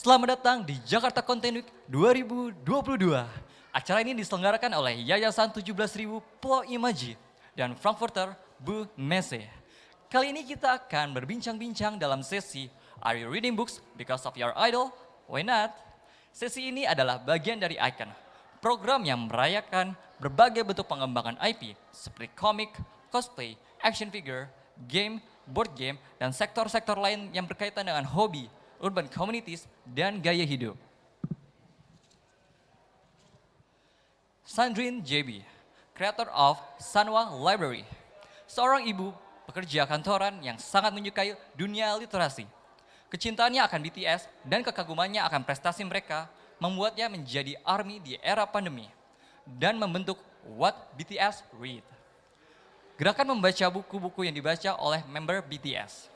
Selamat datang di Jakarta Content Week 2022. Acara ini diselenggarakan oleh Yayasan 17.000 Pulau Imaji dan Frankfurter Bu Messe. Kali ini kita akan berbincang-bincang dalam sesi Are you reading books because of your idol? Why not? Sesi ini adalah bagian dari Icon, program yang merayakan berbagai bentuk pengembangan IP seperti komik, cosplay, action figure, game, board game, dan sektor-sektor lain yang berkaitan dengan hobi, urban communities, dan gaya hidup. Sandrine JB, creator of Sanwa Library, seorang ibu pekerja kantoran yang sangat menyukai dunia literasi. Kecintaannya akan BTS dan kekagumannya akan prestasi mereka membuatnya menjadi ARMY di era pandemi dan membentuk What BTS Read. Gerakan membaca buku-buku yang dibaca oleh member BTS.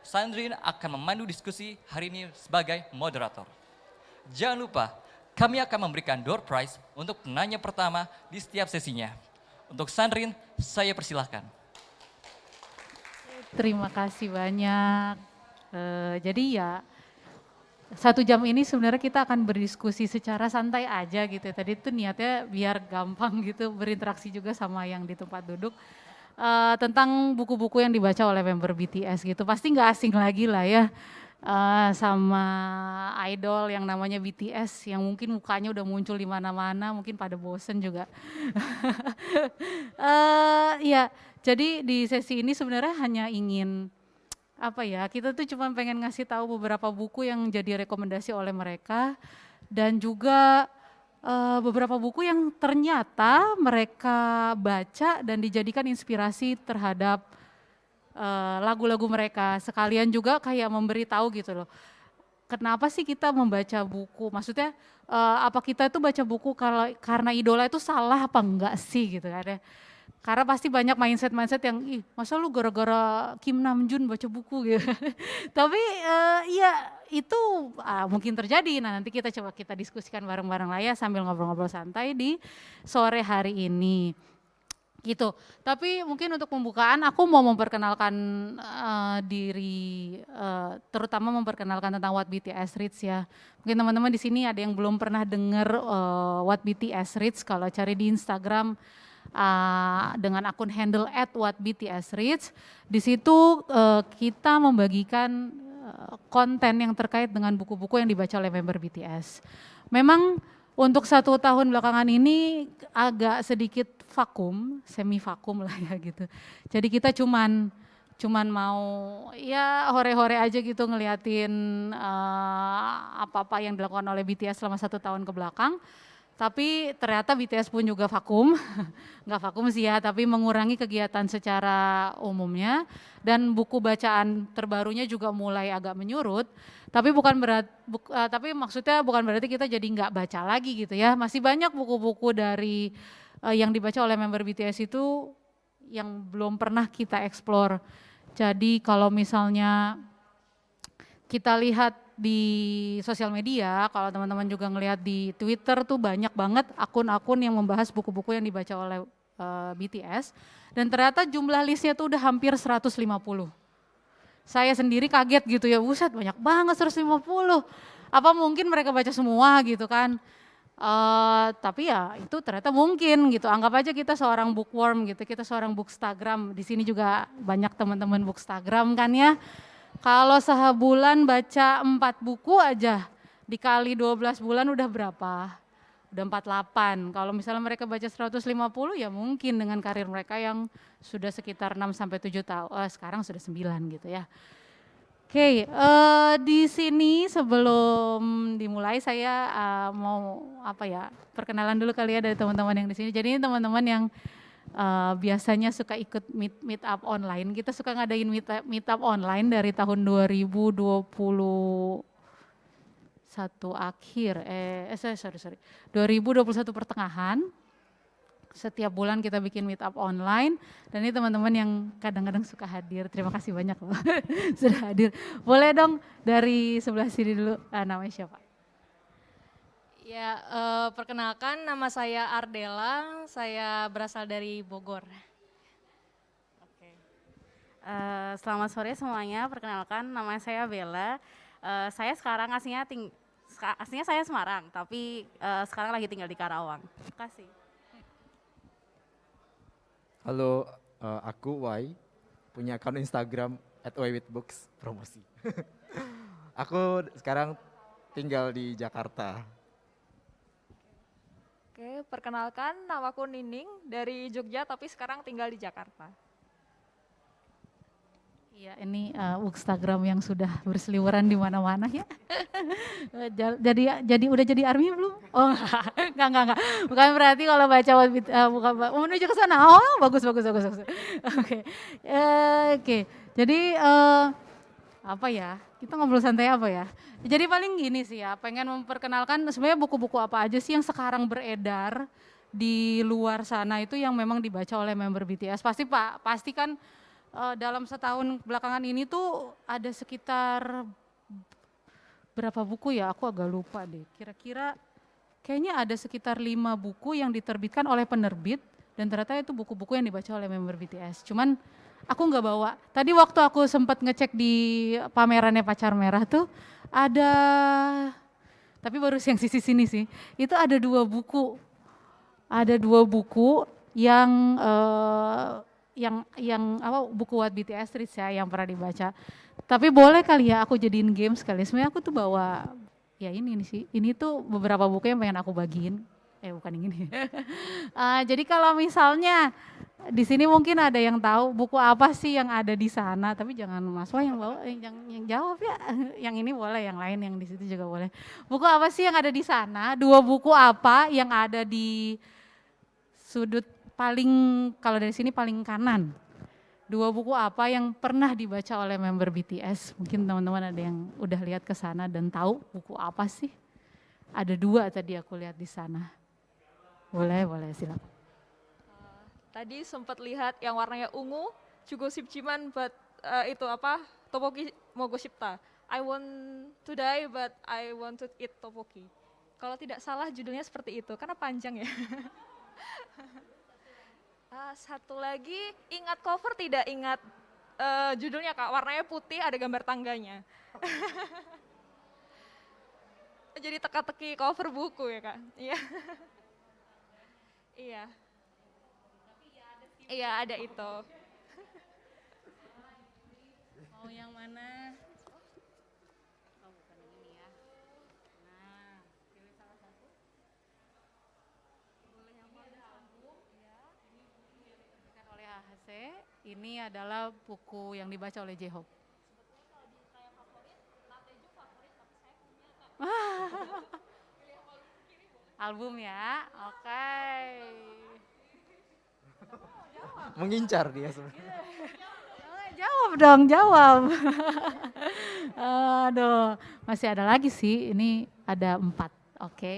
Sandrine akan memandu diskusi hari ini sebagai moderator. Jangan lupa, kami akan memberikan door prize untuk penanya pertama di setiap sesinya. Untuk Sandrine, saya persilahkan. Terima kasih banyak. Jadi ya 1 jam ini sebenarnya kita akan berdiskusi secara santai aja gitu. Tadi itu niatnya biar gampang gitu berinteraksi juga sama yang di tempat duduk. Tentang buku-buku yang dibaca oleh member BTS gitu. Pasti nggak asing lagi lah ya sama idol yang namanya BTS yang mungkin mukanya udah muncul di mana-mana, mungkin pada bosen juga. Ya, jadi di sesi ini sebenarnya hanya ingin kita tuh cuma pengen ngasih tahu beberapa buku yang jadi rekomendasi oleh mereka dan juga beberapa buku yang ternyata mereka baca dan dijadikan inspirasi terhadap lagu-lagu mereka. Sekalian juga kayak memberi tahu gitu loh. Kenapa sih kita membaca buku? Maksudnya apa kita itu baca buku karena idola itu salah apa enggak sih gitu kan ya. Karena pasti banyak mindset-mindset yang, ih masa lu gara-gara Kim Namjoon baca buku gitu. Tapi ya itu mungkin terjadi. Nah nanti kita diskusikan bareng-bareng lah ya sambil ngobrol-ngobrol santai di sore hari ini. Gitu. Tapi mungkin untuk pembukaan aku mau memperkenalkan diri, terutama memperkenalkan tentang What BTS Reads ya. Mungkin teman-teman di sini ada yang belum pernah dengar What BTS Reads, kalau cari di Instagram dengan akun handle @whatbtsreads. Di situ kita membagikan konten yang terkait dengan buku-buku yang dibaca oleh member BTS. Memang untuk 1 tahun belakangan ini agak sedikit vakum, semi vakum lah ya gitu. Jadi kita cuman mau ya hore-hore aja gitu ngeliatin apa-apa yang dilakukan oleh BTS selama 1 tahun ke belakang. Tapi ternyata BTS pun juga vakum, nggak vakum sih ya, tapi mengurangi kegiatan secara umumnya dan buku bacaan terbarunya juga mulai agak menyurut. Tapi tapi maksudnya bukan berarti kita jadi nggak baca lagi gitu ya. Masih banyak buku-buku dari yang dibaca oleh member BTS itu yang belum pernah kita explore. Jadi kalau misalnya kita lihat di sosial media, kalau teman-teman juga ngelihat di Twitter tuh banyak banget akun-akun yang membahas buku-buku yang dibaca oleh BTS dan ternyata jumlah listnya tuh udah hampir 150. Saya sendiri kaget gitu ya, buset banyak banget 150. Apa mungkin mereka baca semua gitu kan? Tapi ya itu ternyata mungkin gitu. Anggap aja kita seorang bookworm gitu, kita seorang bookstagram. Di sini juga banyak teman-teman bookstagram kan ya. Kalau sebulan baca 4 buku aja, dikali 12 bulan udah berapa? Udah 48. Kalau misalnya mereka baca 150 ya mungkin dengan karir mereka yang sudah sekitar 6-7 tahun, sekarang sudah 9 gitu ya. Oke, di sini sebelum dimulai saya mau perkenalan dulu kali ya dari teman-teman yang di sini. Jadi ini teman-teman yang biasanya suka ikut meet up online. Kita suka ngadain meet up online dari tahun 2021 akhir, 2021 pertengahan. Setiap bulan kita bikin meet up online dan ini teman-teman yang kadang-kadang suka hadir. Terima kasih banyak loh sudah hadir. Boleh dong dari sebelah sini dulu, namanya siapa? Ya, perkenalkan nama saya Ardela, saya berasal dari Bogor. Selamat sore semuanya, perkenalkan nama saya Bella. Saya sekarang aslinya saya Semarang, tapi sekarang lagi tinggal di Karawang. Terima kasih. Halo, aku Y, punya akun Instagram @ywithbooks, promosi. Aku sekarang tinggal di Jakarta. Oke, perkenalkan namaku Nining dari Jogja tapi sekarang tinggal di Jakarta. Iya, ini Instagram yang sudah berseliweran di mana-mana ya. Udah jadi army belum? Oh, enggak. Bukan berarti kalau baca bukan menuju ke sana. Oh, bagus. Oke. Oke. Jadi apa ya? Kita ngobrol santai apa ya? Jadi paling gini sih ya, pengen memperkenalkan sebenarnya buku-buku apa aja sih yang sekarang beredar di luar sana itu yang memang dibaca oleh member BTS. Pasti kan dalam setahun belakangan ini tuh ada sekitar berapa buku ya? Aku agak lupa deh. Kira-kira kayaknya ada sekitar 5 buku yang diterbitkan oleh penerbit dan ternyata itu buku-buku yang dibaca oleh member BTS. Cuman aku nggak bawa. Tadi waktu aku sempat ngecek di pamerannya Pacar Merah tuh ada, tapi baru yang sisi sini sih. Itu ada 2 buku. Ada 2 buku yang buku What BTS Reads ya yang pernah dibaca. Tapi boleh kali ya aku jadiin game sekali. Sebenarnya aku tuh bawa ya ini sih. Ini tuh beberapa buku yang pengen aku bagiin. Bukan yang ini. Jadi kalau misalnya di sini mungkin ada yang tahu buku apa sih yang ada di sana, tapi jangan Mas Wah yang bawa, yang jawab ya. Yang ini boleh, yang lain yang di situ juga boleh. Buku apa sih yang ada di sana? 2 buku apa yang ada di sudut paling, kalau dari sini paling kanan? 2 buku apa yang pernah dibaca oleh member BTS? Mungkin teman-teman ada yang udah lihat ke sana dan tahu buku apa sih? Ada 2 tadi aku lihat di sana. Boleh silakan. Tadi sempat lihat yang warnanya ungu, Jugo Sipjiman, but itu apa? Topoki Mogoshipta. I want to die but I want to eat topoki. Kalau tidak salah judulnya seperti itu, karena panjang ya. Satu lagi, ingat cover tidak ingat judulnya Kak, warnanya putih ada gambar tangganya. Jadi teka-teki cover buku ya Kak. Iya. Iya. Iya ada itu. Mau yang mana? Oh bukan yang ini ya. Nah, pilih salah satu. Boleh yang mana? Album ya. Ini buku yang diterbitkan oleh HHC. Ini adalah buku yang dibaca oleh J-Hope. Sebetulnya kalau di saya favorit, Nateju favorit, tapi saya punya Kak. Album ya, oke. Mengincar dia sebenarnya. Jawab dong, jawab. Aduh, masih ada lagi sih, ini ada 4, oke.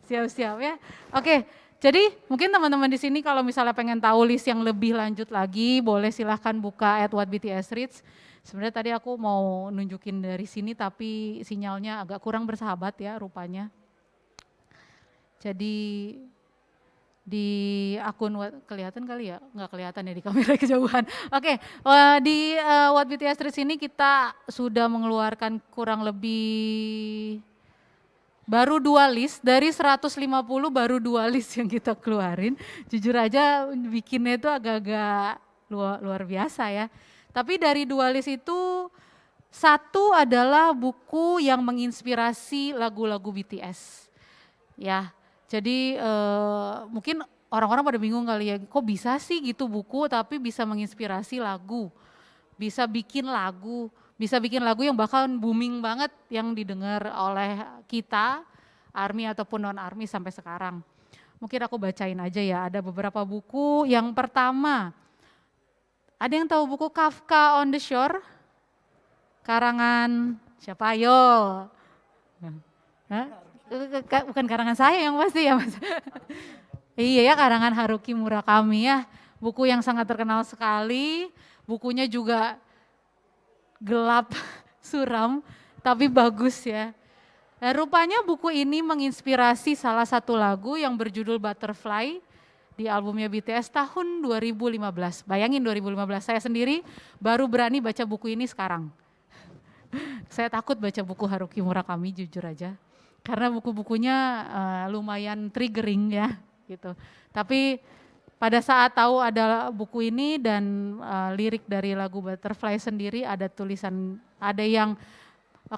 Siap-siap ya. Oke, jadi mungkin teman-teman di sini kalau misalnya pengen tahu list yang lebih lanjut lagi, boleh silahkan buka @whatbtsreads. Sebenarnya tadi aku mau nunjukin dari sini tapi sinyalnya agak kurang bersahabat ya rupanya. Jadi di akun kelihatan kali ya? Nggak kelihatan ya di kamera kejauhan. Oke, di What BTS Reads ini kita sudah mengeluarkan kurang lebih baru 2 list, dari 150 baru 2 list yang kita keluarin. Jujur aja bikinnya itu agak-agak luar biasa ya. Tapi dari 2 list itu, 1 adalah buku yang menginspirasi lagu-lagu BTS. Ya, jadi mungkin orang-orang pada bingung kali ya, kok bisa sih gitu buku tapi bisa menginspirasi lagu. Bisa bikin lagu yang bahkan booming banget yang didengar oleh kita, ARMY ataupun non-ARMY sampai sekarang. Mungkin aku bacain aja ya, ada beberapa buku. Yang pertama, ada yang tahu buku Kafka on the Shore? Karangan siapa? Ayo. Bukan karangan saya yang pasti ya Mas. Iya ya, karangan Haruki Murakami ya. Buku yang sangat terkenal sekali. Bukunya juga gelap, suram, tapi bagus ya. Nah, rupanya buku ini menginspirasi salah satu lagu yang berjudul Butterfly di albumnya BTS tahun 2015. Bayangin 2015, saya sendiri baru berani baca buku ini sekarang. Saya takut baca buku Haruki Murakami jujur aja. Karena buku-bukunya lumayan triggering ya gitu. Tapi pada saat tahu ada buku ini dan lirik dari lagu Butterfly sendiri ada tulisan, ada yang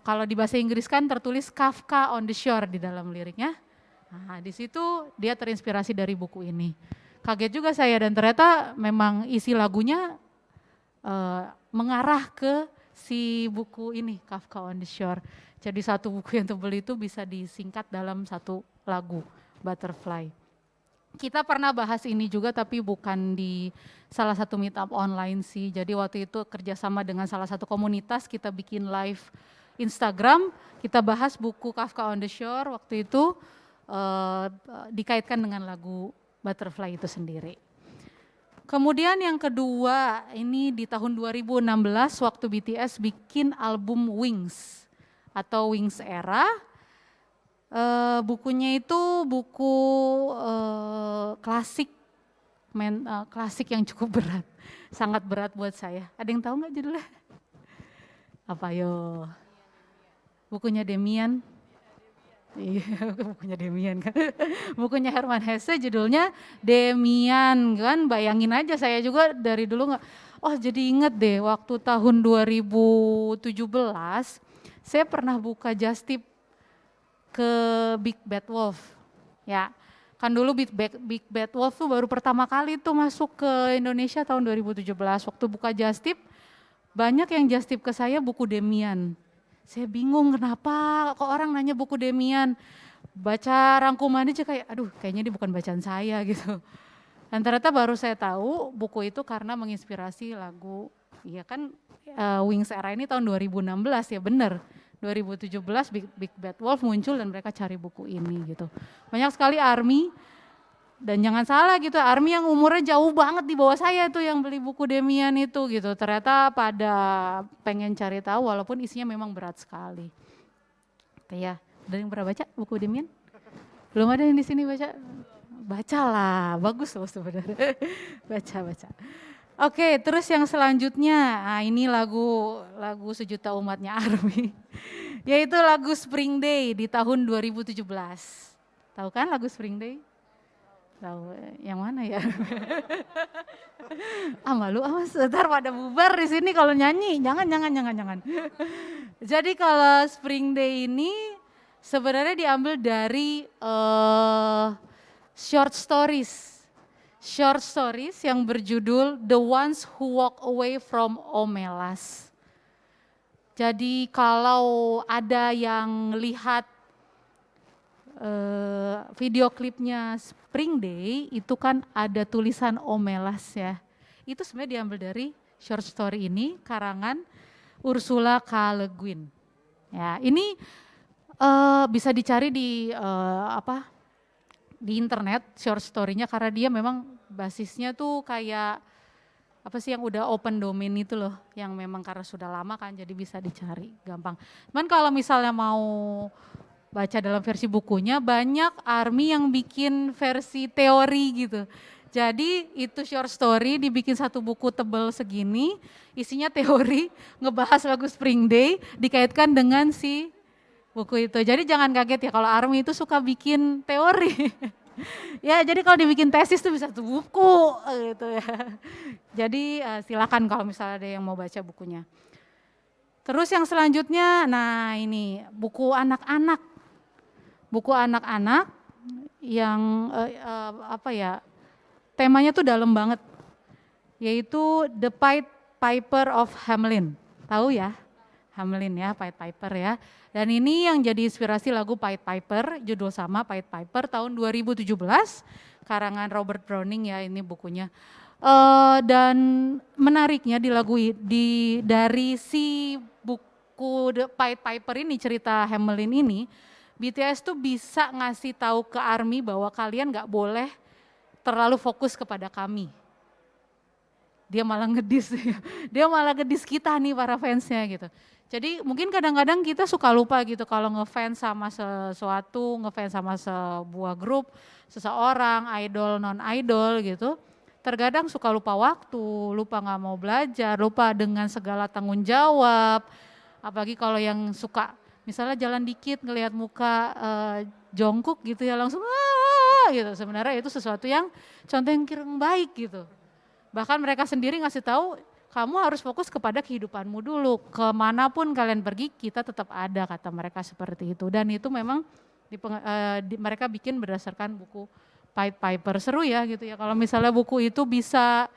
kalau di bahasa Inggris kan tertulis Kafka on the Shore di dalam liriknya. Nah, di situ dia terinspirasi dari buku ini. Kaget juga saya dan ternyata memang isi lagunya mengarah ke si buku ini Kafka on the Shore. Jadi satu buku yang tebel itu bisa disingkat dalam satu lagu Butterfly. Kita pernah bahas ini juga tapi bukan di salah satu meetup online sih. Jadi waktu itu kerjasama dengan salah satu komunitas kita bikin live Instagram. Kita bahas buku Kafka on the Shore waktu itu dikaitkan dengan lagu Butterfly itu sendiri. Kemudian yang kedua ini di tahun 2016 waktu BTS bikin album Wings atau Wings Era. Bukunya itu buku klasik, klasik yang cukup berat, sangat berat buat saya. Ada yang tahu nggak judulnya? Apa yo? Bukunya Demian. Iya, bukunya Demian kan. Bukunya Hermann Hesse judulnya Demian kan. Bayangin aja saya juga dari dulu nggak. Oh jadi inget deh waktu tahun 2017 saya pernah buka Just Tip ke Big Bad Wolf. Ya, kan dulu Big Bad Wolf tuh baru pertama kali tuh masuk ke Indonesia tahun 2017. Waktu buka Just Tip, banyak yang Just Tip ke saya buku Demian. Saya bingung kenapa kok orang nanya buku Demian. Baca rangkumannya aja kayak, aduh kayaknya ini bukan bacaan saya gitu. Dan ternyata baru saya tahu buku itu karena menginspirasi lagu, iya kan Wings Era ini tahun 2016 ya bener. 2017 Big Bad Wolf muncul dan mereka cari buku ini gitu. Banyak sekali ARMY dan jangan salah gitu, ARMY yang umurnya jauh banget di bawah saya tuh yang beli buku Demian itu gitu. Ternyata pada pengen cari tahu walaupun isinya memang berat sekali. Ya, ada yang pernah baca buku Demian? Belum ada yang di sini baca? Bacalah, bagus loh sebenarnya. Baca. Oke, terus yang selanjutnya, nah ini lagu sejuta umatnya ARMY, yaitu lagu Spring Day di tahun 2017. Tahu kan lagu Spring Day? Tahu yang mana ya? Malu amas, ntar pada bubar di sini kalau nyanyi, jangan. Jadi kalau Spring Day ini sebenarnya diambil dari short stories yang berjudul The Ones Who Walk Away from Omelas. Jadi kalau ada yang lihat video klipnya Spring Day itu kan ada tulisan Omelas ya. Itu sebenarnya diambil dari short story ini karangan Ursula K. Le Guin. Ya, ini bisa dicari di di internet short story-nya karena dia memang basisnya tuh kayak apa sih yang udah open domain itu loh, yang memang karena sudah lama kan jadi bisa dicari gampang. Cuman kalau misalnya mau baca dalam versi bukunya banyak ARMY yang bikin versi teori gitu. Jadi itu short story dibikin satu buku tebel segini, isinya teori ngebahas lagu Spring Day dikaitkan dengan si buku itu. Jadi jangan kaget ya kalau ARMY itu suka bikin teori. Ya jadi kalau dibikin tesis tuh bisa satu buku gitu ya. Jadi silakan kalau misalnya ada yang mau baca bukunya. Terus yang selanjutnya, nah ini buku anak-anak. Buku anak-anak yang temanya tuh dalam banget. Yaitu The Pied Piper of Hamelin. Tahu ya? Hamelin ya, Pied Piper ya. Dan ini yang jadi inspirasi lagu Pied Piper, judul sama Pied Piper tahun 2017, karangan Robert Browning ya ini bukunya. Dan menariknya di lagu dari si buku The Pied Piper ini, cerita Hamelin ini, BTS tuh bisa ngasih tahu ke ARMY bahwa kalian nggak boleh terlalu fokus kepada kami. Dia malah ngedis kita nih para fansnya gitu. Jadi mungkin kadang-kadang kita suka lupa gitu kalau ngefans sama sesuatu, ngefans sama sebuah grup, seseorang, idol, non-idol gitu. Terkadang suka lupa waktu, lupa nggak mau belajar, lupa dengan segala tanggung jawab, Apalagi kalau yang suka misalnya jalan dikit ngelihat muka jongkok gitu ya langsung wah gitu. Sebenarnya itu sesuatu yang contoh yang kurang baik gitu. Bahkan mereka sendiri ngasih tahu kamu harus fokus kepada kehidupanmu dulu. Kemanapun kalian pergi kita tetap ada, kata mereka seperti itu. Dan itu memang mereka bikin berdasarkan buku Pied Piper. Seru ya gitu ya. Kalau misalnya buku itu bisa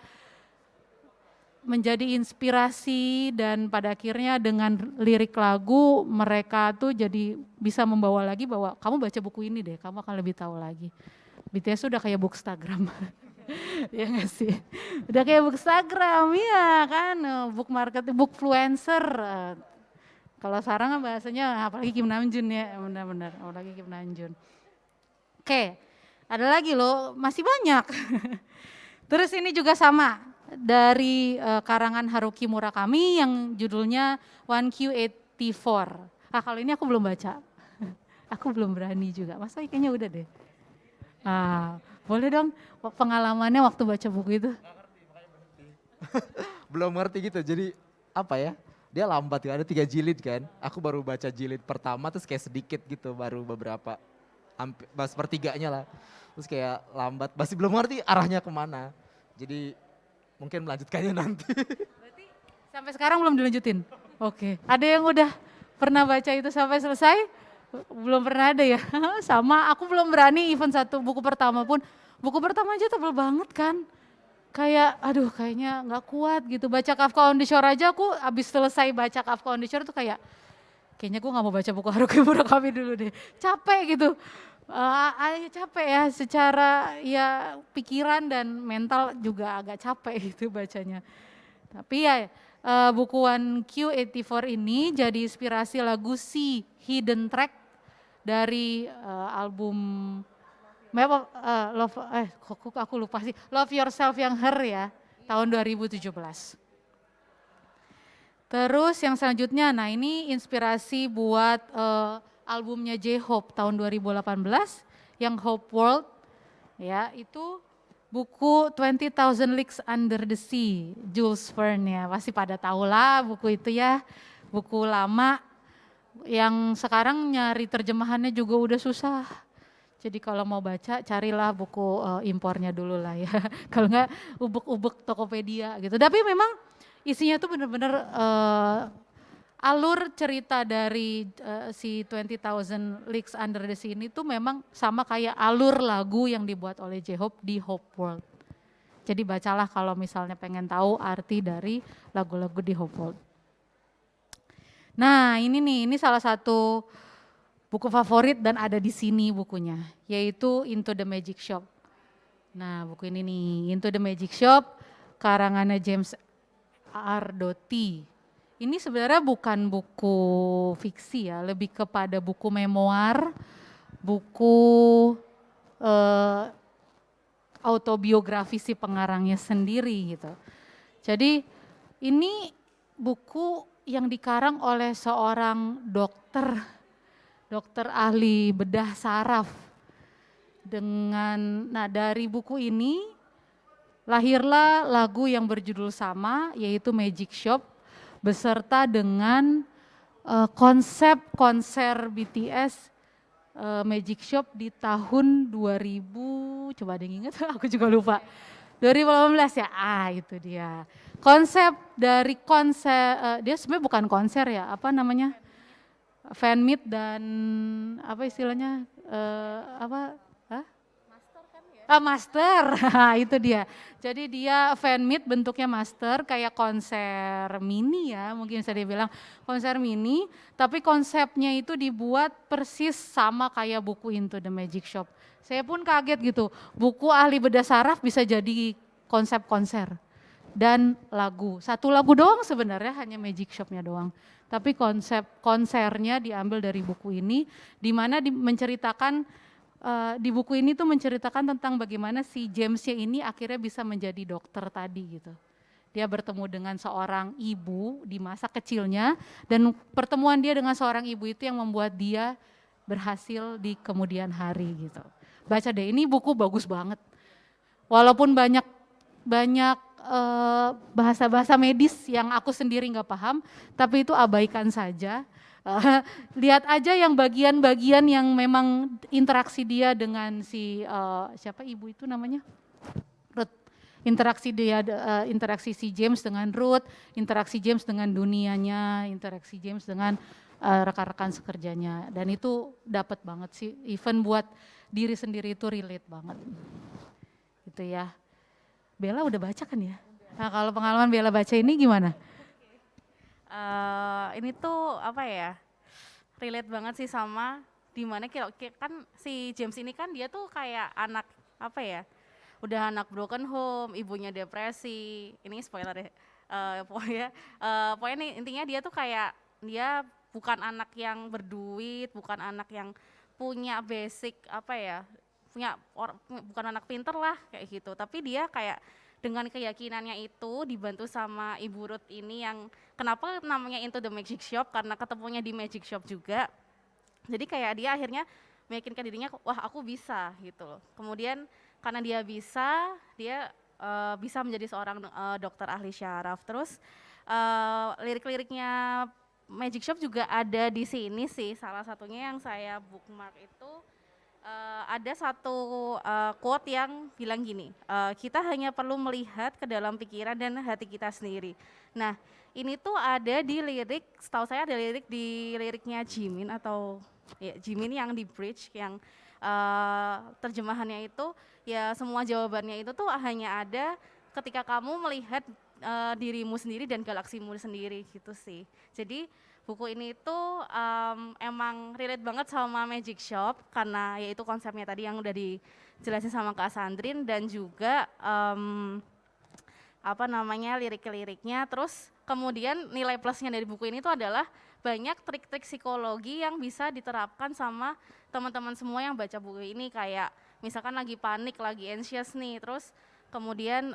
menjadi inspirasi dan pada akhirnya dengan lirik lagu mereka tuh jadi bisa membawa lagi bahwa kamu baca buku ini deh, kamu akan lebih tahu lagi. BTS udah kayak bookstagram. Ya nggak sih? Udah kayak bookstagram ya kan, book marketing, bookfluencer. Kalau sekarang kan bahasanya apalagi Kim Namjoon ya, benar-benar apalagi Kim Namjoon. Oke, ada lagi loh, masih banyak. Terus ini juga sama dari karangan Haruki Murakami yang judulnya 1Q84. Ah kalau ini aku belum baca, aku belum berani juga. Masa kayaknya udah deh. Boleh dong pengalamannya waktu baca buku itu? Belum ngerti gitu, jadi apa ya, dia lambat kan, ada 3 jilid kan, aku baru baca jilid pertama terus kayak sedikit gitu, baru beberapa, sepertiganya lah, terus kayak lambat, masih belum ngerti arahnya kemana, jadi mungkin melanjutkannya nanti. Berarti sampai sekarang belum dilanjutin? Oke, ada yang udah pernah baca itu sampai selesai? Belum pernah ada ya? Sama, aku belum berani even satu buku pertama pun, buku pertama aja tebel banget kan. Kayak aduh kayaknya nggak kuat gitu, baca Kafka on the Shore aja aku abis selesai baca Kafka on the Shore tuh kayaknya gue nggak mau baca buku Haruki Murakami dulu deh, capek gitu. Capek ya secara ya pikiran dan mental juga agak capek gitu bacanya. Tapi ya buku 1Q84 ini jadi inspirasi lagu Si Hidden Track dari album aku lupa sih, Love Yourself yang Her ya, tahun 2017. Terus yang selanjutnya, nah ini inspirasi buat albumnya J-Hope tahun 2018 yang Hope World, ya itu buku 20,000 Leagues Under the Sea, Jules Verne ya, pasti pada tahu lah buku itu ya, buku lama yang sekarang nyari terjemahannya juga udah susah. Jadi kalau mau baca carilah buku impornya dulu lah ya. Kalau enggak ubek-ubek Tokopedia gitu. Tapi memang isinya tuh bener-bener alur cerita dari si 20,000 Leagues Under the Sea ini tuh memang sama kayak alur lagu yang dibuat oleh J-Hope di Hope World. Jadi bacalah kalau misalnya pengen tahu arti dari lagu-lagu di Hope World. Nah ini salah satu buku favorit dan ada di sini bukunya, yaitu Into the Magic Shop. Nah buku ini nih, Into the Magic Shop, karangannya James R. Doty. Ini sebenarnya bukan buku fiksi ya, lebih kepada buku memoir, buku autobiografi si pengarangnya sendiri gitu. Jadi ini buku yang dikarang oleh seorang dokter ahli bedah saraf. Dari buku ini lahirlah lagu yang berjudul sama, yaitu Magic Shop, beserta dengan konsep konser BTS Magic Shop di tahun 2000, coba ada yang ingat, aku juga lupa. 2018 ya, itu dia. Konsep dari konser, dia sebenarnya bukan konser ya, apa namanya? Fan meet dan apa istilahnya master itu dia. Jadi dia fan meet bentuknya master kayak konser mini ya, mungkin bisa dibilang konser mini, tapi konsepnya itu dibuat persis sama kayak buku Into the Magic Shop. Saya pun kaget gitu, buku ahli bedah saraf bisa jadi konsep konser dan lagu. Satu lagu doang sebenarnya, hanya Magic Shop-nya doang. Tapi konsep konsernya diambil dari buku ini, di mana menceritakan di buku ini tuh menceritakan tentang bagaimana si James-nya ini akhirnya bisa menjadi dokter tadi gitu. Dia bertemu dengan seorang ibu di masa kecilnya dan pertemuan dia dengan seorang ibu itu yang membuat dia berhasil di kemudian hari gitu. Baca deh, ini buku bagus banget. Walaupun banyak bahasa-bahasa medis yang aku sendiri nggak paham, tapi itu abaikan saja. Lihat aja yang bagian-bagian yang memang interaksi dia dengan si siapa ibu itu namanya? Ruth. Interaksi si James dengan Ruth, interaksi James dengan dunianya, interaksi James dengan rekan-rekan sekerjanya, dan itu dapat banget sih, even buat diri sendiri itu relate banget. Gitu ya. Bella udah baca kan ya? Nah, kalau pengalaman Bella baca ini gimana? Ini tuh apa ya, relate banget sih sama dimana kan si James ini kan dia tuh kayak anak apa ya, udah anak broken home, ibunya depresi, ini spoiler ya, pokoknya nih intinya dia tuh kayak dia bukan anak yang berduit, bukan anak yang punya basic apa ya, bukan anak pinter lah kayak gitu, tapi dia kayak dengan keyakinannya itu dibantu sama Ibu Ruth ini yang kenapa namanya Into the Magic Shop, karena ketemunya di Magic Shop juga. Jadi kayak dia akhirnya meyakinkan dirinya, wah aku bisa gitu loh. Kemudian karena dia bisa menjadi seorang dokter ahli syaraf. Terus lirik-liriknya Magic Shop juga ada di sini sih. Salah satunya yang saya bookmark itu ada satu quote yang bilang gini, kita hanya perlu melihat ke dalam pikiran dan hati kita sendiri. Nah, ini tuh ada di lirik, setahu saya ada lirik di liriknya Jimin atau ya Jimin yang di bridge yang terjemahannya itu ya semua jawabannya itu tuh hanya ada ketika kamu melihat dirimu sendiri dan galaksimu sendiri gitu sih. Jadi buku ini tuh emang relate banget sama Magic Shop karena yaitu konsepnya tadi yang udah dijelasin sama Kak Sandrine, dan juga lirik-liriknya. Terus kemudian nilai plusnya dari buku ini tuh adalah banyak trik-trik psikologi yang bisa diterapkan sama teman-teman semua yang baca buku ini, kayak misalkan lagi panik, lagi anxious nih, terus kemudian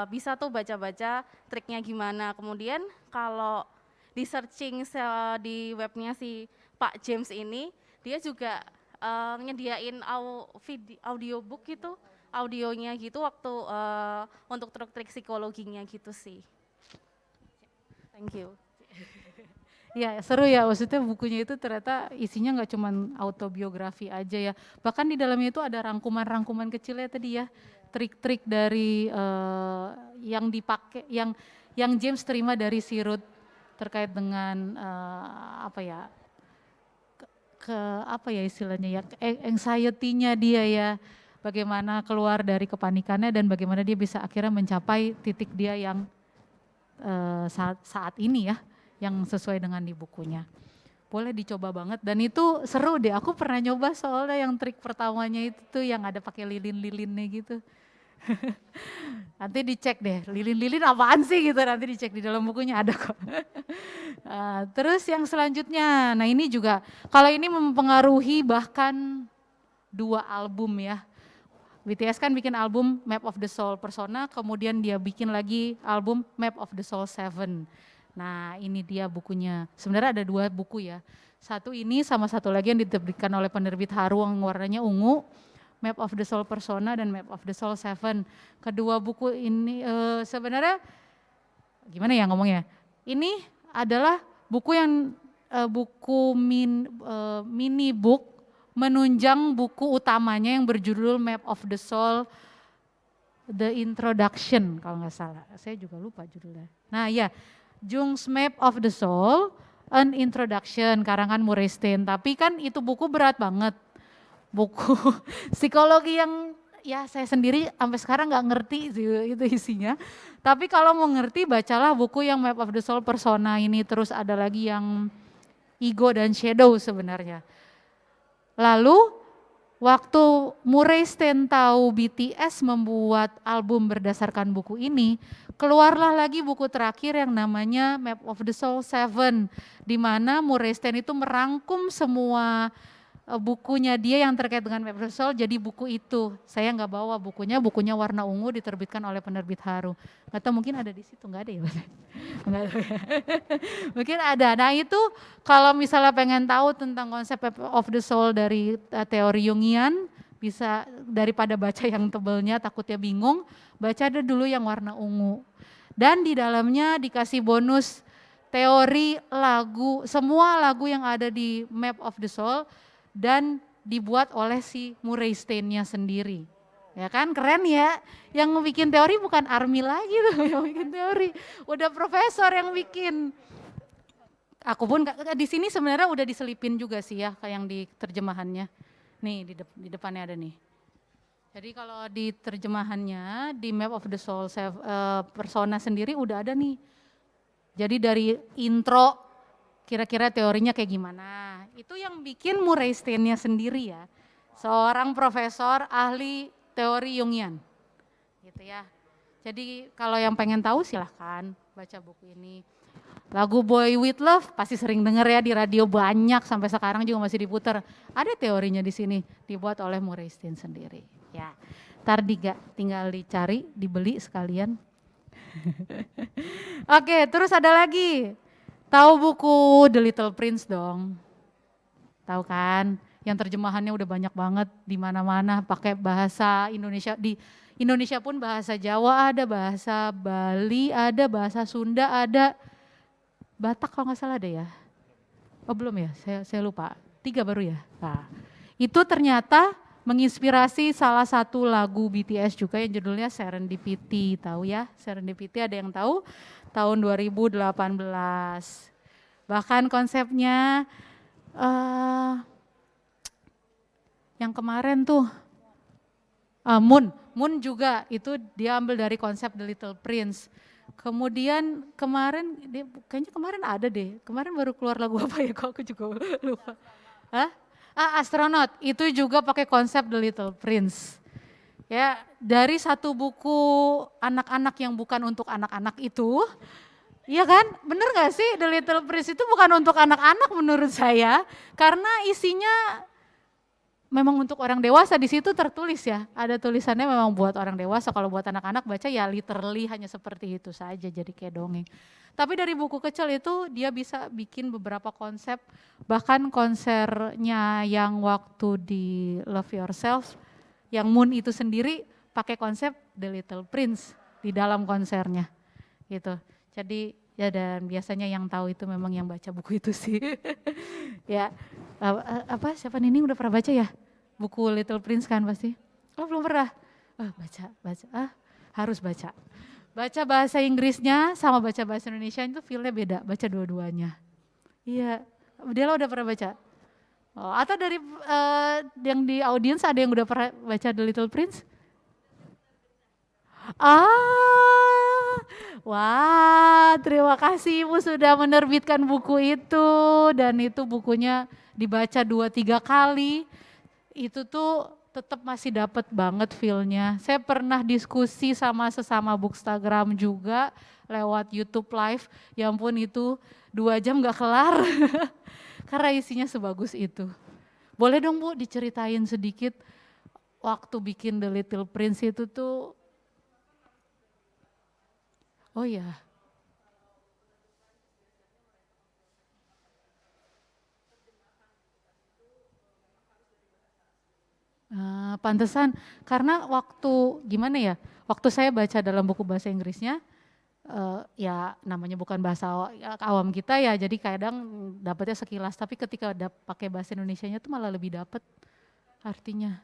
bisa tuh baca-baca triknya gimana. Kemudian kalau di searching di webnya si Pak James ini, dia juga nyediain audiobook gitu, audionya gitu waktu untuk trik-trik psikologinya gitu sih. Thank you. Ya seru ya, maksudnya bukunya itu ternyata isinya nggak cuma autobiografi aja ya, bahkan di dalamnya itu ada rangkuman-rangkuman kecilnya tadi ya, trik-trik dari yang dipakai, yang James terima dari si Ruth terkait dengan apa ya istilahnya ya, anxiety-nya dia ya, bagaimana keluar dari kepanikannya dan bagaimana dia bisa akhirnya mencapai titik dia yang saat ini ya, yang sesuai dengan di bukunya. Boleh dicoba banget, dan itu seru deh, aku pernah nyoba soalnya yang trik pertamanya itu tuh yang ada pakai lilin-lilinnya gitu. Nanti dicek deh, lilin-lilin apaan sih gitu, nanti dicek di dalam bukunya ada kok. Terus yang selanjutnya, nah ini juga, kalau ini mempengaruhi bahkan 2 album ya. BTS kan bikin album Map of the Soul Persona, kemudian dia bikin lagi album Map of the Soul 7. Nah ini dia bukunya, sebenarnya ada 2 buku ya. Satu ini sama satu lagi yang diterbitkan oleh penerbit Haru yang warnanya ungu, Map of the Soul Persona dan Map of the Soul 7. Kedua buku ini sebenarnya gimana ya ngomongnya, ini adalah buku yang mini book menunjang buku utamanya yang berjudul Map of the Soul The Introduction kalau nggak salah, saya juga lupa judulnya. Nah ya, Jung's Map of the Soul, An Introduction, karangan Murray Stein. Tapi kan itu buku berat banget, buku psikologi yang ya saya sendiri sampai sekarang nggak ngerti itu isinya. Tapi kalau mau ngerti bacalah buku yang Map of the Soul Persona ini, terus ada lagi yang Ego dan Shadow sebenarnya. Lalu waktu Murray Stein tahu BTS membuat album berdasarkan buku ini, keluarlah lagi buku terakhir yang namanya Map of the Soul 7, di mana Murray Stein itu merangkum semua bukunya dia yang terkait dengan Map of the Soul jadi buku itu. Saya nggak bawa bukunya warna ungu, diterbitkan oleh penerbit Haru. Nggak tahu mungkin ada di situ, nggak ada ya Mas? Mungkin ada. Nah itu kalau misalnya pengen tahu tentang konsep Map of the Soul dari teori Jungian, Bisa daripada baca yang tebelnya takutnya bingung, baca dulu yang warna ungu. Dan di dalamnya dikasih bonus teori lagu, semua lagu yang ada di Map of the Soul dan dibuat oleh si Murray Stein-nya sendiri. Ya kan, keren ya. Yang bikin teori bukan Army lagi tuh yang bikin teori. Udah profesor yang bikin. Aku pun di sini sebenarnya udah diselipin juga sih ya kayak yang di terjemahannya. Nih di depannya ada nih. Jadi kalau di terjemahannya di Map of the Soul Persona sendiri udah ada nih. Jadi dari intro kira-kira teorinya kayak gimana. Itu yang bikin Murray Stein-nya sendiri ya. Seorang profesor ahli teori Jungian. Gitu ya. Jadi kalau yang pengen tahu silahkan baca buku ini. Lagu Boy With Love pasti sering denger ya di radio banyak sampai sekarang juga masih diputar. Ada teorinya di sini dibuat oleh Murray Stein sendiri. Ya, ntar tinggal dicari, dibeli sekalian. Oke, terus ada lagi. Tahu buku The Little Prince dong? Tahu kan? Yang terjemahannya udah banyak banget di mana-mana pakai bahasa Indonesia. Di Indonesia pun bahasa Jawa ada, bahasa Bali ada, bahasa Sunda ada. Batak kalau nggak salah ada ya? Oh belum ya, saya lupa. 3 baru ya? Nah, itu ternyata menginspirasi salah satu lagu BTS juga yang judulnya Serendipity. Tahu ya, Serendipity ada yang tahu? Tahun 2018. Bahkan konsepnya yang kemarin tuh, Moon juga itu diambil dari konsep The Little Prince. Kemudian kayaknya kemarin ada deh, kemarin baru keluar lagu apa ya, kok aku juga lupa. Hah? Astronaut, itu juga pakai konsep The Little Prince. Ya, dari satu buku anak-anak yang bukan untuk anak-anak itu, iya kan, bener gak sih The Little Prince itu bukan untuk anak-anak menurut saya, karena isinya memang untuk orang dewasa. Di situ tertulis ya, ada tulisannya memang buat orang dewasa. Kalau buat anak-anak baca ya literally hanya seperti itu saja, jadi kayak dongeng. Tapi dari buku kecil itu dia bisa bikin beberapa konsep, bahkan konsernya yang waktu di Love Yourself, yang Moon itu sendiri pakai konsep The Little Prince di dalam konsernya gitu. Jadi ya, dan biasanya yang tahu itu memang yang baca buku itu sih. Ya, siapa Nining udah pernah baca ya? Buku Little Prince kan pasti? Oh belum pernah? Baca, harus baca. Baca bahasa Inggrisnya sama baca bahasa Indonesia itu feel-nya beda, baca dua-duanya. Iya, Dela udah pernah baca? Oh, atau dari yang di audiens ada yang udah pernah baca The Little Prince? Wah, terima kasih Ibu sudah menerbitkan buku itu, dan itu bukunya dibaca 2-3 kali, itu tuh tetap masih dapat banget feel-nya. Saya pernah diskusi sama sesama Bookstagram juga lewat YouTube Live, ya ampun itu 2 jam gak kelar, karena isinya sebagus itu. Boleh dong Bu diceritain sedikit waktu bikin The Little Prince itu tuh. Oh ya. Pantesan, karena waktu gimana ya, waktu saya baca dalam buku bahasa Inggrisnya, ya namanya bukan bahasa awam kita ya, jadi kadang dapatnya sekilas, tapi ketika pakai bahasa Indonesianya tuh malah lebih dapat artinya.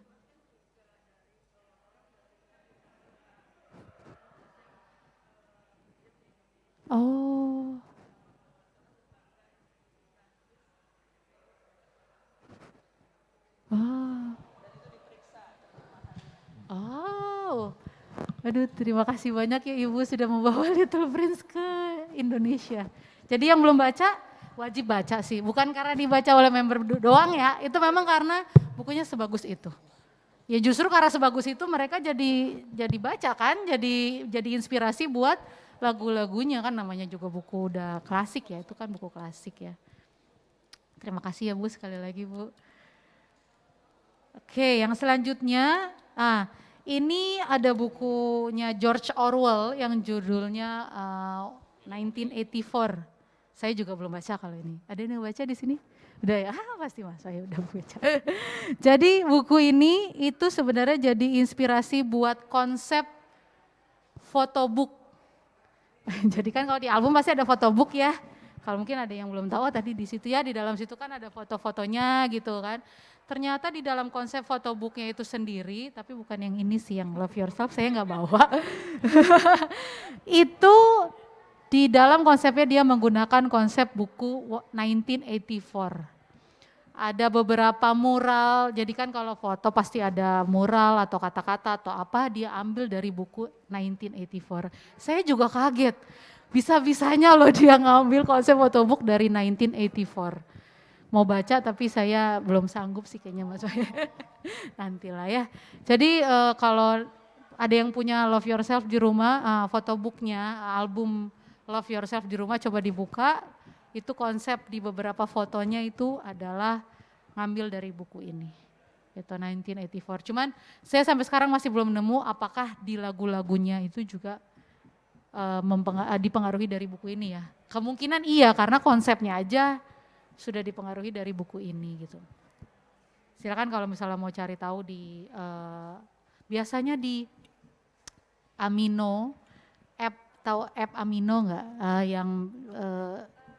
Oh. Oh. Oh. Aduh, terima kasih banyak ya Ibu sudah membawa Little Prince ke Indonesia. Jadi yang belum baca, wajib baca sih. Bukan karena dibaca oleh member doang ya, itu memang karena bukunya sebagus itu. Ya justru karena sebagus itu mereka jadi baca kan, jadi inspirasi buat lagu-lagunya kan, namanya juga buku udah klasik ya, itu kan buku klasik ya. Terima kasih ya Bu sekali lagi Bu. Oke, yang selanjutnya, ini ada bukunya George Orwell yang judulnya 1984. Saya juga belum baca kalau ini. Ada yang baca di sini? Udah ya, pasti Mas saya udah baca. Jadi buku ini itu sebenarnya jadi inspirasi buat konsep photobook. Jadi kan kalau di album pasti ada photobook ya. Kalau mungkin ada yang belum tahu tadi di situ ya, di dalam situ kan ada foto-fotonya gitu kan. Ternyata di dalam konsep photobooknya itu sendiri, tapi bukan yang ini sih, yang Love Yourself saya nggak bawa. Itu di dalam konsepnya dia menggunakan konsep buku 1984. Ada beberapa mural, jadi kan kalau foto pasti ada mural atau kata-kata atau apa, dia ambil dari buku 1984. Saya juga kaget, bisa-bisanya loh dia ngambil konsep photobook dari 1984. Mau baca tapi saya belum sanggup sih kayaknya Mas. Nantilah ya. Jadi kalau ada yang punya Love Yourself di rumah, photobooknya, album Love Yourself di rumah coba dibuka. Itu konsep di beberapa fotonya itu adalah ngambil dari buku ini. Itu 1984. Cuman saya sampai sekarang masih belum nemu apakah di lagu-lagunya itu juga dipengaruhi dari buku ini ya. Kemungkinan iya karena konsepnya aja sudah dipengaruhi dari buku ini gitu. Silakan kalau misalnya mau cari tahu di biasanya di Amino, tahu app Amino nggak? Yang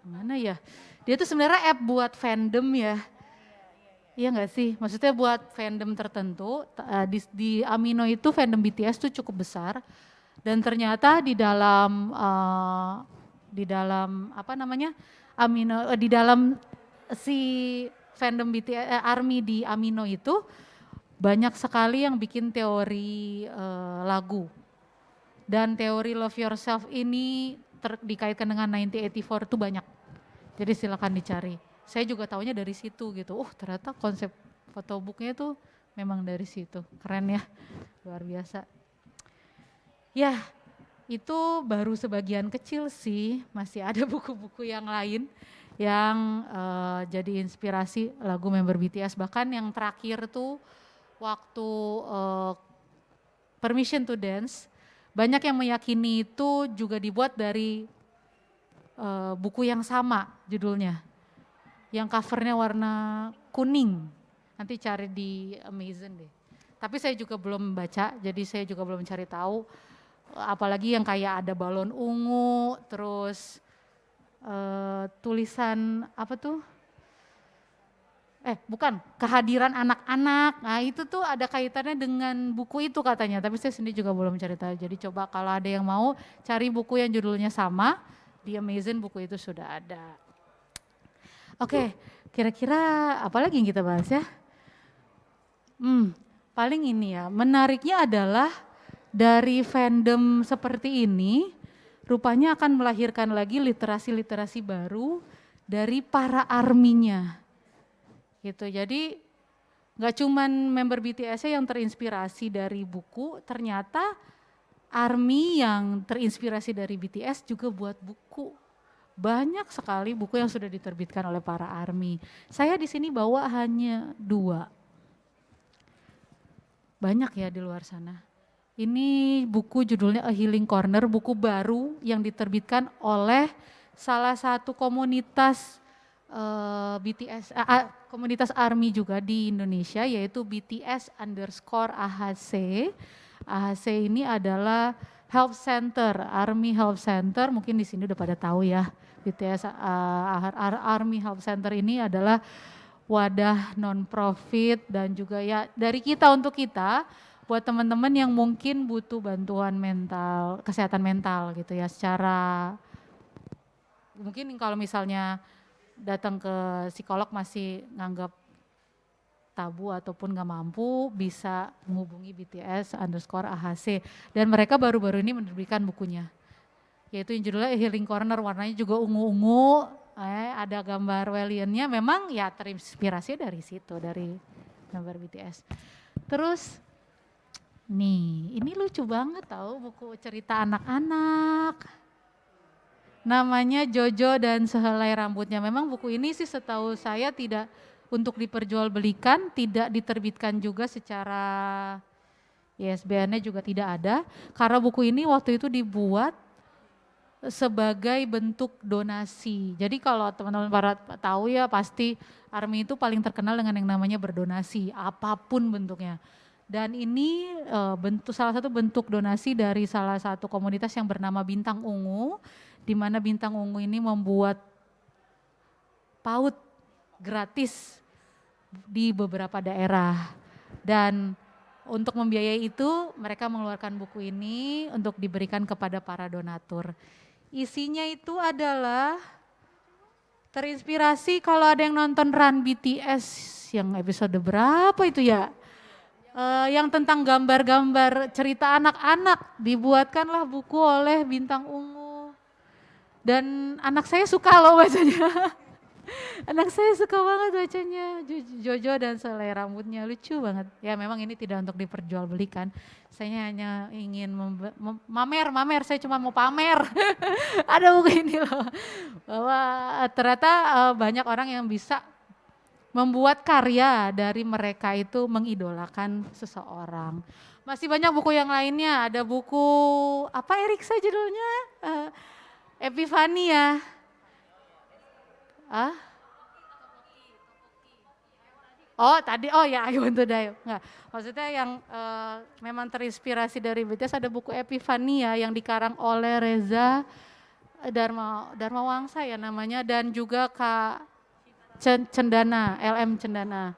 mana ya? Dia tuh sebenarnya app buat fandom ya. Iya nggak sih? Maksudnya buat fandom tertentu. Di Amino itu fandom BTS tuh cukup besar. Dan ternyata di dalam apa namanya? Amino di dalam si fandom BTS ARMY di Amino itu banyak sekali yang bikin teori lagu. Dan teori Love Yourself ini dikaitkan dengan 1984 itu banyak. Jadi silakan dicari. Saya juga taunya dari situ gitu. Oh ternyata konsep photobooknya itu memang dari situ. Keren ya, luar biasa. Ya itu baru sebagian kecil sih. Masih ada buku-buku yang lain yang jadi inspirasi lagu member BTS. Bahkan yang terakhir tuh waktu Permission to Dance. Banyak yang meyakini itu juga dibuat dari buku yang sama judulnya. Yang covernya warna kuning. Nanti cari di Amazon deh. Tapi saya juga belum baca, jadi saya juga belum cari tahu. Apalagi yang kayak ada balon ungu, terus tulisan apa tuh? Bukan, kehadiran anak-anak. Nah itu tuh ada kaitannya dengan buku itu katanya, tapi saya sendiri juga belum cari tahu. Jadi coba kalau ada yang mau cari buku yang judulnya sama, di Amazon buku itu sudah ada. Oke, kira-kira apa lagi yang kita bahas ya? Paling ini ya, menariknya adalah dari fandom seperti ini, rupanya akan melahirkan lagi literasi-literasi baru dari para ARMY-nya. Gitu. Jadi nggak cuman member BTS yang terinspirasi dari buku, ternyata ARMY yang terinspirasi dari BTS juga buat buku. Banyak sekali buku yang sudah diterbitkan oleh para ARMY. Saya di sini bawa hanya 2. Banyak ya di luar sana. Ini buku judulnya A Healing Corner, buku baru yang diterbitkan oleh salah satu komunitas BTS, komunitas ARMY juga di Indonesia, yaitu BTS_AHC. AHC ini adalah Health Center, ARMY Health Center, mungkin di sini udah pada tahu ya. BTS ARMY Health Center ini adalah wadah non-profit dan juga ya dari kita untuk kita, buat teman-teman yang mungkin butuh bantuan mental, kesehatan mental gitu ya, secara mungkin kalau misalnya datang ke psikolog masih nganggap tabu ataupun nggak mampu, bisa menghubungi BTS_AHC. Dan mereka baru-baru ini menerbitkan bukunya, yaitu yang judulnya Healing Corner, warnanya juga ungu-ungu, ada gambar Wellion-nya, memang ya terinspirasi dari situ, dari gambar BTS. Terus nih, ini lucu banget tahu, buku cerita anak-anak. Namanya Jojo dan Sehelai Rambutnya. Memang buku ini sih setahu saya tidak untuk diperjualbelikan, tidak diterbitkan juga secara ISBN-nya juga tidak ada. Karena buku ini waktu itu dibuat sebagai bentuk donasi. Jadi kalau teman-teman para tahu ya pasti ARMY itu paling terkenal dengan yang namanya berdonasi, apapun bentuknya. Dan ini salah satu bentuk donasi dari salah satu komunitas yang bernama Bintang Ungu, di mana Bintang Ungu ini membuat PAUD gratis di beberapa daerah. Dan untuk membiayai itu mereka mengeluarkan buku ini untuk diberikan kepada para donatur. Isinya itu adalah terinspirasi kalau ada yang nonton Run BTS yang episode berapa itu ya? Yang tentang gambar-gambar cerita anak-anak, dibuatkanlah buku oleh Bintang Ungu. Dan anak saya suka loh bacanya. Anak saya suka banget bacanya, Jojo dan selai rambutnya lucu banget. Ya memang ini tidak untuk diperjualbelikan, saya hanya ingin mamer, saya cuma mau pamer. Ada buku ini loh, bahwa ternyata banyak orang yang bisa membuat karya dari mereka itu mengidolakan seseorang. Masih banyak buku yang lainnya, ada buku apa Eriksa judulnya? Epifania. Oh ya, I Want to Die. Enggak, maksudnya yang memang terinspirasi dari BTS ada buku Epifania yang dikarang oleh Reza Dharma Wangsa ya namanya, dan juga Kak Cendana, LM Cendana.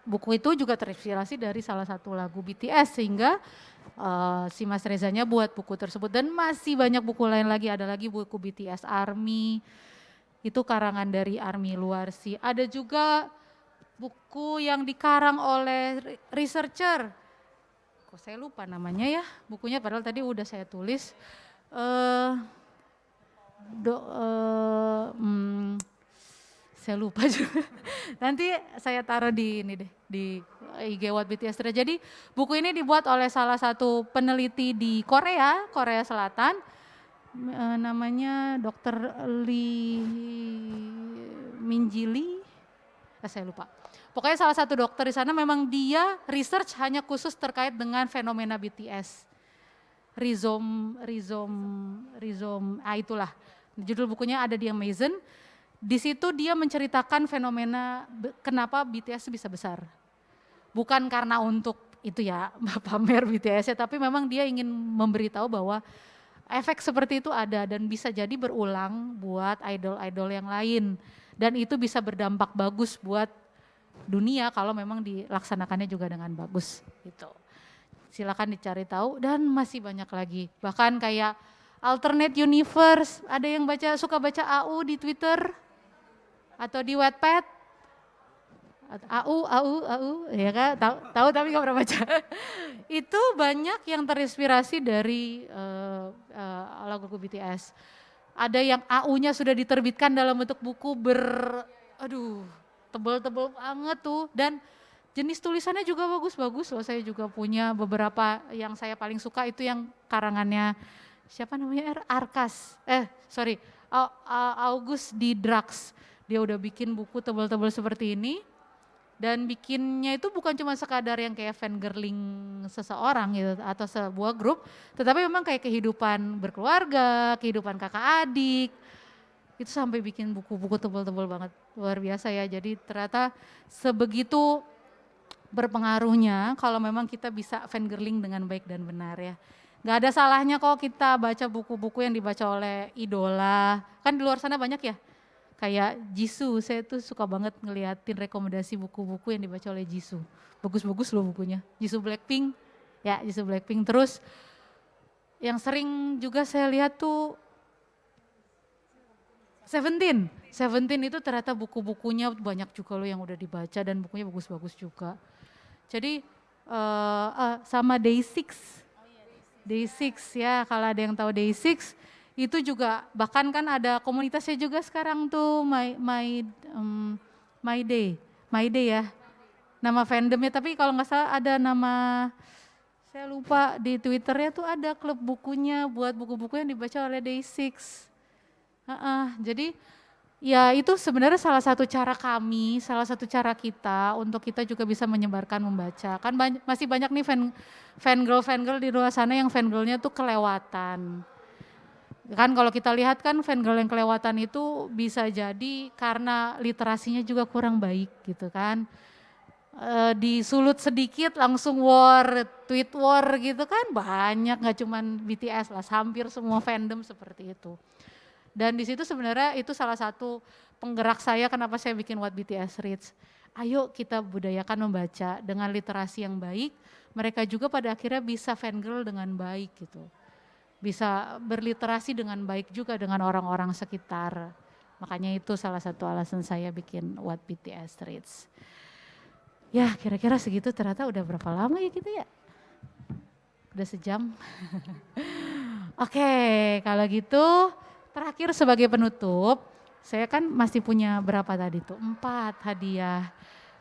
Buku itu juga terinspirasi dari salah satu lagu BTS sehingga si Mas Rezanya buat buku tersebut, dan masih banyak buku lain lagi, ada lagi buku BTS ARMY, itu karangan dari ARMY Luarsi. Ada juga buku yang dikarang oleh researcher, kok saya lupa namanya ya bukunya padahal tadi udah saya tulis. Saya lupa juga. Nanti saya taruh di ini deh, di IG What BTS. Jadi buku ini dibuat oleh salah satu peneliti di Korea Selatan, namanya Dr. Lee Minjili, saya lupa. Pokoknya salah satu dokter di sana, memang dia research hanya khusus terkait dengan fenomena BTS. Rhizome, itulah. Judul bukunya ada di Amazon. Di situ dia menceritakan fenomena kenapa BTS bisa besar. Bukan karena untuk itu ya pamer BTS-nya, tapi memang dia ingin memberitahu bahwa efek seperti itu ada dan bisa jadi berulang buat idol-idol yang lain. Dan itu bisa berdampak bagus buat dunia kalau memang dilaksanakannya juga dengan bagus gitu. Silakan dicari tahu, dan masih banyak lagi. Bahkan kayak alternate universe, ada yang suka baca AU di Twitter atau di Wattpad. AU, ya kan? Tahu tapi nggak pernah baca. Itu banyak yang terinspirasi dari lagu BTS. Ada yang AU-nya sudah diterbitkan dalam bentuk buku tebel-tebel banget tuh, dan jenis tulisannya juga bagus-bagus loh. Saya juga punya beberapa yang saya paling suka itu yang karangannya siapa namanya? August D. Drax. Dia udah bikin buku tebal-tebal seperti ini, dan bikinnya itu bukan cuma sekadar yang kayak fangirling seseorang gitu atau sebuah grup, tetapi memang kayak kehidupan berkeluarga, kehidupan kakak adik. Itu sampai bikin buku-buku tebal-tebal banget, luar biasa ya. Jadi ternyata sebegitu berpengaruhnya kalau memang kita bisa fangirling dengan baik dan benar ya. Gak ada salahnya kok kita baca buku-buku yang dibaca oleh idola, kan di luar sana banyak ya. Kayak Jisoo, saya tuh suka banget ngeliatin rekomendasi buku-buku yang dibaca oleh Jisoo. Bagus-bagus loh bukunya. Jisoo Blackpink, terus yang sering juga saya lihat tuh Seventeen itu ternyata buku-bukunya banyak juga loh yang udah dibaca, dan bukunya bagus-bagus juga. Jadi sama Day6 ya, kalau ada yang tahu Day6 itu juga, bahkan kan ada komunitasnya juga sekarang tuh My Day ya, nama fandomnya, tapi kalau nggak salah ada nama, saya lupa, di Twitternya tuh ada klub bukunya buat buku-buku yang dibaca oleh Day6. Jadi ya itu sebenarnya salah satu cara kita untuk kita juga bisa menyebarkan membaca. Kan masih banyak nih fan girl di luar sana yang fan girlnya tuh kelewatan. Kan kalau kita lihat kan fangirl yang kelewatan itu bisa jadi karena literasinya juga kurang baik gitu kan. Disulut sedikit langsung war, tweet war gitu kan, banyak, nggak cuman BTS lah, hampir semua fandom seperti itu. Dan di situ sebenarnya itu salah satu penggerak saya kenapa saya bikin What BTS Reads. Ayo kita budayakan membaca dengan literasi yang baik, mereka juga pada akhirnya bisa fangirl dengan baik gitu. Bisa berliterasi dengan baik juga dengan orang-orang sekitar. Makanya itu salah satu alasan saya bikin What BTS Reads. Ya kira-kira segitu, ternyata udah berapa lama ya gitu ya? Udah sejam. Oke, kalau gitu terakhir sebagai penutup, saya kan masih punya berapa tadi tuh? 4 hadiah.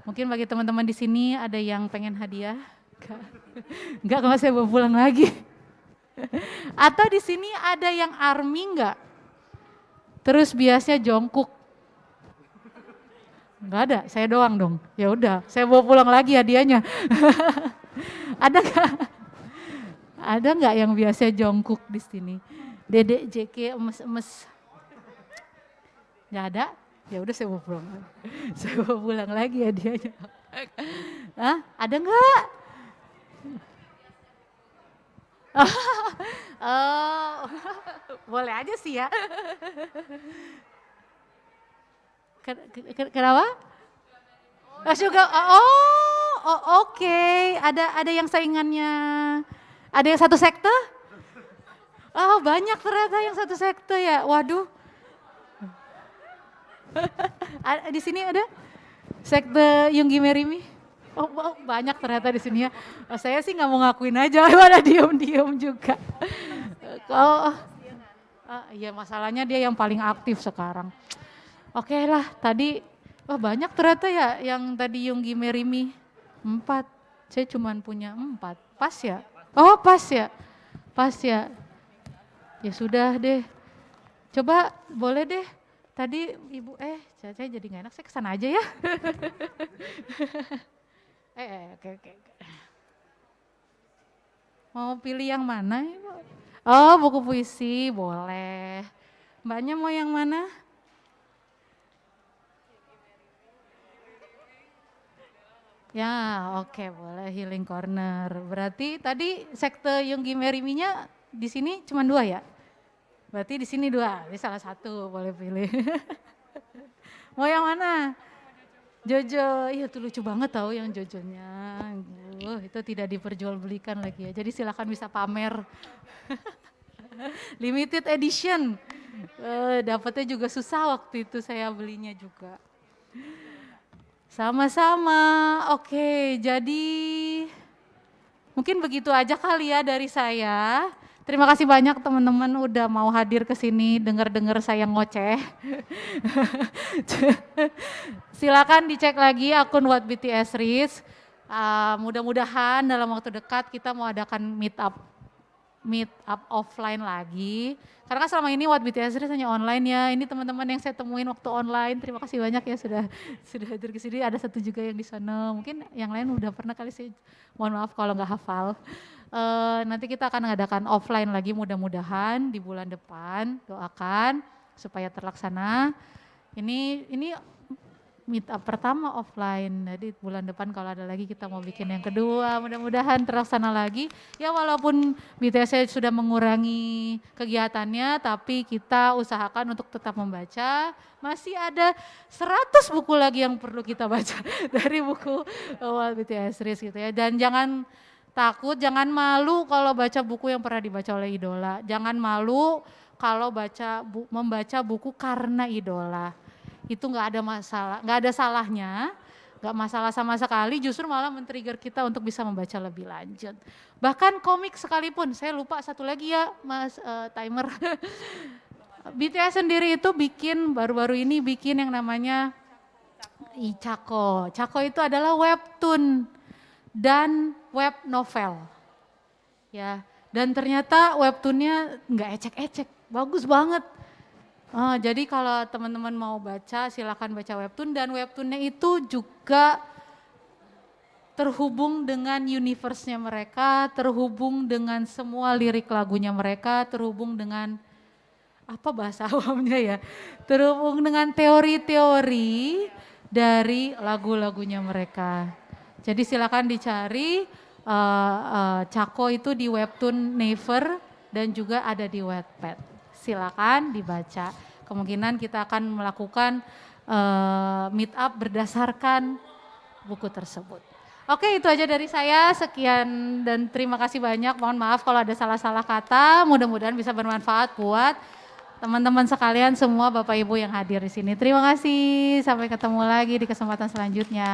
Mungkin bagi teman-teman di sini ada yang pengen hadiah? Enggak, kalau saya bawa pulang lagi. Atau di sini ada yang ARMY enggak? Terus biasanya Jongkook. Enggak ada, saya doang dong. Ya udah, saya bawa pulang lagi hadiahnya. Ada enggak? Ada enggak yang biasa Jongkook di sini? Dedek JK emes-emes. Enggak ada? Ya udah saya bawa pulang. Saya bawa pulang lagi hadiahnya. Hah? Ada enggak? Oh, boleh aja sih ya. Kenapa? Oh, juga, oke. Ada yang saingannya. Ada yang satu sekte? Oh, banyak ternyata yang satu sekte ya. Waduh. Di sini ada sekte Yoongi Merimi? Oh, banyak ternyata di sini ya. Oh, saya sih nggak mau ngakuin aja, malah diem-diem juga. Oh, iya masalahnya dia yang paling aktif sekarang. Oke lah, tadi banyak ternyata ya yang tadi Yoongi Merimi 4. Saya cuman punya 4. Pas ya? Oh pas ya? Pas ya? Ya sudah deh. Coba boleh deh. Tadi Ibu, saya jadi nggak enak, saya kesana aja ya. Oke. Mau pilih yang mana Ibu? Oh buku puisi, boleh. Mbaknya mau yang mana? Ya oke boleh, Healing Corner. Berarti tadi sekte Yoongi Meriminya di sini cuma 2 ya? Berarti di sini 2, ini salah satu boleh pilih. Mau yang mana? Jojo, iya tuh lucu banget tahu yang Jojonya. Itu tidak diperjualbelikan lagi ya. Jadi silakan bisa pamer. Limited edition. Dapatnya juga susah waktu itu saya belinya juga. Sama-sama. Oke, jadi mungkin begitu aja kali ya dari saya. Terima kasih banyak teman-teman udah mau hadir ke sini dengar-dengar saya ngoceh. Silakan dicek lagi akun What BTS Reads. Mudah-mudahan dalam waktu dekat kita mau adakan meet up offline lagi. Karena kan selama ini What BTS Reads hanya online ya. Ini teman-teman yang saya temuin waktu online. Terima kasih banyak ya sudah hadir ke sini. Ada satu juga yang di sana. Mungkin yang lain udah pernah kali sih. Mohon maaf kalau nggak hafal. Nanti kita akan mengadakan offline lagi mudah-mudahan di bulan depan. Doakan supaya terlaksana. Ini meet up pertama offline. Jadi bulan depan kalau ada lagi kita mau bikin yang kedua. Mudah-mudahan terlaksana lagi. Ya walaupun BTS sudah mengurangi kegiatannya, tapi kita usahakan untuk tetap membaca. Masih ada 100 buku lagi yang perlu kita baca dari buku awal BTS Reads gitu ya. Dan jangan takut, jangan malu kalau baca buku yang pernah dibaca oleh idola. Jangan malu kalau membaca buku karena idola. Itu nggak ada masalah, nggak ada salahnya, nggak masalah sama sekali. Justru malah men-trigger kita untuk bisa membaca lebih lanjut. Bahkan komik sekalipun, saya lupa satu lagi ya, Mas Timer. BTS sendiri itu baru-baru ini bikin yang namanya Ichako. Chako itu adalah webtoon dan web novel. Ya, dan ternyata webtoonnya nggak ecek-ecek, bagus banget. Jadi kalau teman-teman mau baca silakan baca webtoon, dan webtoonnya itu juga terhubung dengan universe-nya mereka, terhubung dengan semua lirik lagunya mereka, terhubung dengan apa bahasa awamnya ya, terhubung dengan teori-teori dari lagu-lagunya mereka. Jadi silakan dicari Cako itu di webtoon Never dan juga ada di Wattpad. Silakan dibaca. Kemungkinan kita akan melakukan meet up berdasarkan buku tersebut. Oke, itu aja dari saya. Sekian dan terima kasih banyak. Mohon maaf kalau ada salah-salah kata. Mudah-mudahan bisa bermanfaat buat teman-teman sekalian semua Bapak Ibu yang hadir di sini. Terima kasih. Sampai ketemu lagi di kesempatan selanjutnya.